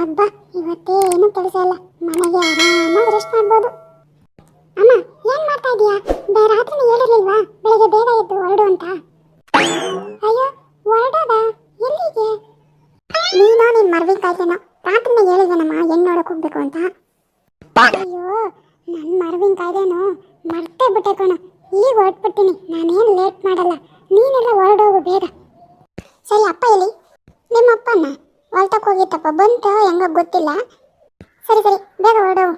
ಅಬ್ಬಾ ಇವತ್ತೇನು ಕೆಲಸ ಇಲ್ಲ, ಮನೆಗೆ ಆರಾಮಾಗಿ ರೆಸ್ಟ್ ಮಾಡ್ಬೋದು. ಅಮ್ಮ ಏನ್ ಮಾಡ್ತಾ ಇದೀಯಾ? ರಾತ್ರಿನೇ ಹೇಳಿರ್ಲಿಲ್ವಾ ಬೆಳಿಗ್ಗೆ ಬೇಗ ಎದ್ದು ಹೊರಡು ಅಂತ? ಅಯ್ಯೋ ಹೊರಡೋದ? ಎಲ್ಲಿಗೆ? ನೀನೋ ನಿನ್ ಮರ್ವಿನ್ ಕಾಯ್ತೇನೋ, ರಾತ್ರಿನೇ ಹೇಳಿದನಮ್ಮ ಹೆಣ್ಣು ನೋಡಕ್ ಹೋಗ್ಬೇಕು ಅಂತ. ಅಯ್ಯೋ ನನ್ ಮರ್ವಿನ್ ಕಾಯ್ದೇನೋ ಮರ್ತೇ ಬಿಟ್ಟೆ ಕಣೋ, ಈಗ ಹೊರಟ್ಬಿಡ್ತೀನಿ. ನಾನೇನು ಲೇಟ್ ಮಾಡಲ್ಲ, ನೀನೆಲ್ಲ ಹೊರಡೋಗು ಬೇಗ. ಸರಿ ಅಪ್ಪ ಎಲ್ಲಿ? ನಿಮ್ಮ ಅಪ್ಪನ ಹೊಲ್ತಕ್ಕೆ ಹೋಗಿತ್ತಪ್ಪ, ಬಂತು ಹೆಂಗ ಗೊತ್ತಿಲ್ಲ. ಸರಿ ಸರಿ ಬೇಗ ಹೊರಡೋಗು.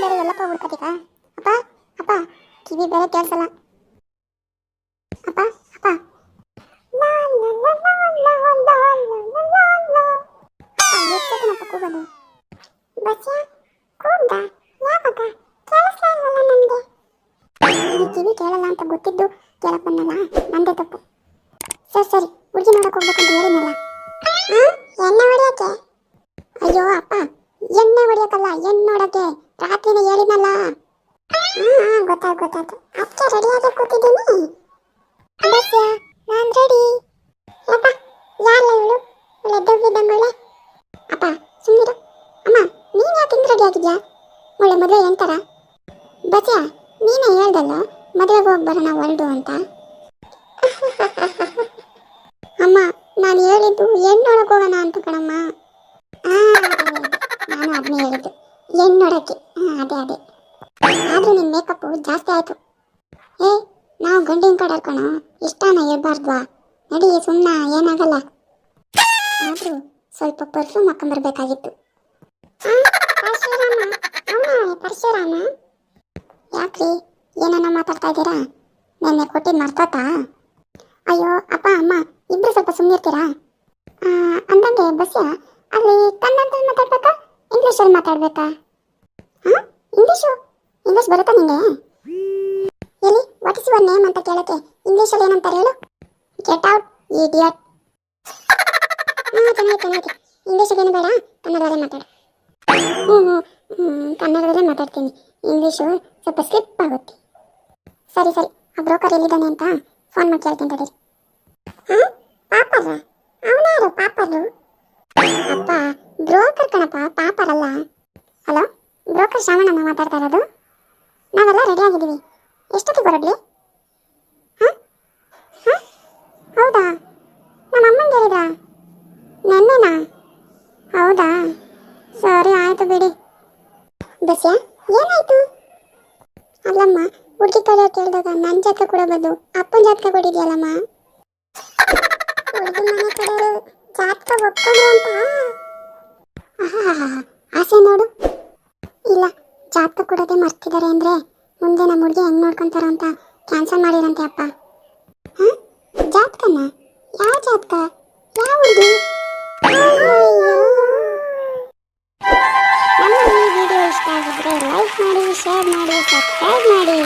ಬೇರೆ ಎಲ್ಲಪ್ಪ ಹುಡ್ಕತಿಕ? ಅಪ್ಪ ಅಪ್ಪ ಕಿವಿ ಬೇರೆ ಕೇಳಿಸಲ್ಲ. ಅಪ್ಪ ಅಪ್ಪ ಎಷ್ಟೊತ್ತಿನಪ್ಪ ಕೂಗೋದು? ಬಸ್ಯಾ ಕೂಗ್ದ? ಯಾವಾಗ ಕೇಳಿಸ್ಲಿಲ್ವಲ್ಲ ನನಗೆ? ಕಿವಿ ಕೇಳಲ್ಲ ಅಂತ ಗೊತ್ತಿದ್ದು ಕೇಳಕ್ ಬಂದಲ್ಲ, ನಂದೇ ತಪ್ಪು. ಸರಿ ಸರಿ ಹುಡುಗಿ ನೋಡಕ್ ಹೋಗ್ಬೇಕು ಅಂತ ಹೇಳಿದ್ನಲ್ಲ. ಎಣ್ಣೆ ಹೊಡಿಯಕ್ಕೆ? ಅಯ್ಯೋ ಅಪ್ಪ ಎಣ್ಣೆ ಹೊಡಿಯಕ್ಕಲ್ಲ, ಹೆಣ್ಣು ನೋಡಕ್ಕೆ ರಾತ್ರಿನೇ ಹೇಳಿದ್ನಲ್ಲ. ಗೊತ್ತಾಯ್ತು ಅದಕ್ಕೆ ರೆಡಿಯಾಗಿ ಕೂತಿದ್ದೀನಿ. ಬಸ್ಯಾ ನಾನು ರೆಡಿ. ಅಪ್ಪ ಯಾರಲ್ಲ ಇವಳು? ಎದ್ದೋಗಿದ್ದಂಗೊಳ್ಳೆ. ಅಪ್ಪ ಸುಮ್ಮನಿರು. ಅಮ್ಮ ನೀನು ಯಾಕೆ ಹಿಂಗೆ ರೆಡಿ ಆಗಿದ್ಯಾ? ಒಳ್ಳೆ ಮದುವೆ ಎಂತಾರ? ಬಸ್ಯಾ ನೀನೇ ಹೇಳ್ದಲ್ಲ ಮದುವೆಗೆ ಹೋಗಿ ಬರೋಣ ಹೊರಡು ಅಂತ. ಅಮ್ಮ ನಾನು ಹೇಳಿದ್ದು ಹೆಣ್ಣು ನೋಡಕ್ಕೆ ಹೋಗೋಣ ಅಂತ ಕಣಮ್ಮ. ನಾನು ಅದನ್ನೇ ಹೇಳಿದ್ದು, ಹೆಣ್ಣು ನೋಡಕ್ಕೆ. ಅದೇ ಆದರೂ ನಿನ್ನ ಮೇಕಪ್ಪು ಜಾಸ್ತಿ ಆಯಿತು. ನಾವು ಗಂಡಿನ ಕಡೆ ಕಣೋ, ಇಷ್ಟನ ಇರಬಾರ್ದ್ವಾ? ನಡಿ ಸುಮ್ಮನೆ ಏನಾಗಲ್ಲ. ಆದರೂ ಸ್ವಲ್ಪ ಪರ್ಫ್ಯೂಮ್ ಹಾಕೊಂಬರ್ಬೇಕಾಗಿತ್ತು. ಪರಶುರಾಮ ಯಾಕ್ರಿ ಏನನ್ನ ಮಾತಾಡ್ತಾ ಇದ್ದೀರಾ? ನೆನ್ನೆ ಕೊಟ್ಟಿದ್ದು ಮರ್ತೋತಾ? ಅಯ್ಯೋ ಅಪ್ಪ ಅಮ್ಮ ಇಬ್ಬರು ಸ್ವಲ್ಪ ಸುಮ್ಮನಿರ್ತೀರಾ? ಅಂದಂಗೆ ಬಸ್ಯಾ ಅಲ್ಲಿ ಕನ್ನಡದಲ್ಲಿ ಮಾತಾಡ್ಬೇಕಾ ಇಂಗ್ಲೀಷಲ್ಲಿ ಮಾತಾಡ್ಬೇಕಾ? ಇಂಗ್ಲೀಷ್ ಬರುತ್ತಾ ನಿಂಗೆ? ಎಲ್ಲಿ ವಾಟ್ ಇಸ್ ಯುವರ್ ನೇಮ್ ಅಂತ ಕೇಳಕ್ಕೆ ಇಂಗ್ಲೀಷಲ್ಲಿ ಏನಂತಾರೆ ಹೇಳು? Get out idiot. ಚೆನ್ನಾಗಿ ಇಂಗ್ಲೀಷಲ್ಲಿ ಏನು ಬೇಡ, ಕನ್ನಡದಲ್ಲೇ ಮಾತಾಡು. ಕನ್ನಡದಲ್ಲೇ ಮಾತಾಡ್ತೀನಿ, ಇಂಗ್ಲೀಷು ಸ್ವಲ್ಪ ಸ್ಲಿಪ್ ಆಗುತ್ತೆ. ಸರಿ ಆ ಬ್ರೋಕರ್ ಎಲ್ಲಿದ್ದಾನೆ ಅಂತ ಫೋನ್ ಮಾಡಿ ಕೇಳ್ತೀನಿ ತಡೀರಿ. ಪಾಪರ? ಅವನಾರು ಪಾಪರು? ಅಪ್ಪ ಬ್ರೋಕರ್ ಕಣಪ್ಪ, ಪಾಪರಲ್ಲ. ಹಲೋ ಬ್ರೋಕರ್ ಶ್ರಾವಣಮ್ಮ ಮಾತಾಡ್ತಾ ಇರೋದು. ನಾವೆಲ್ಲ ರೆಡಿ ಆಗಿದ್ದೀವಿ, ಎಷ್ಟೊತ್ತಿಗೆ ಹೊರಡ್ಲಿ? ಹೌದಾ? ನಮ್ಮ ಅಮ್ಮಂಗೆ ಹೇಳಿದ ನೆನ್ನೆನಾ? ಹೌದಾ ಸರಿ ಆಯಿತು ಬಿಡಿ. ಬಸ್ಯಾ ಏನಾಯ್ತು? ಅಲ್ಲಮ್ಮ ಹುಡುಗಿ ಕಡೆ ಕೇಳಿದಾಗ ನನ್ನ ಜಾತಕ ಕೊಡೋದು ಅಪ್ಪನ ಜಾತಕ ಕೊಡಿದ್ಯಲ್ಲಮ್ಮ. ಹುಡುಗಿ ಮನೆ ಕಡೆ ಜಾತಕ ಒಪ್ಕೊಂಡ್ರು ಅಂತ ಆಸೆ ನೋಡು. ಇಲ್ಲ ಜಾತಕ ಕೊಡೋದೇ ಮರ್ತಿದ್ದಾರೆ ಅಂದರೆ ಮುಂದೆ ನಮ್ಮ ಹುಡುಗಿ ಹೆಂಗೆ ನೋಡ್ಕೊತಾರ ಅಂತ ಕ್ಯಾನ್ಸಲ್ ಮಾಡಿರಂತೆ ಅಪ್ಪ. ಜಾತಕನ? ಯಾವ ಜಾತಕ? ಯಾವ ಹುಡುಗಿ? ನಮ್ಮ ಈ ವಿಡಿಯೋ ಇಷ್ಟ ಆಗಿದ್ರೆ ಲೈಕ್ ಮಾಡಿ, ಶೇರ್ ಮಾಡಿ, ಸಬ್ಸ್ಕ್ರೈಬ್ ಮಾಡಿ.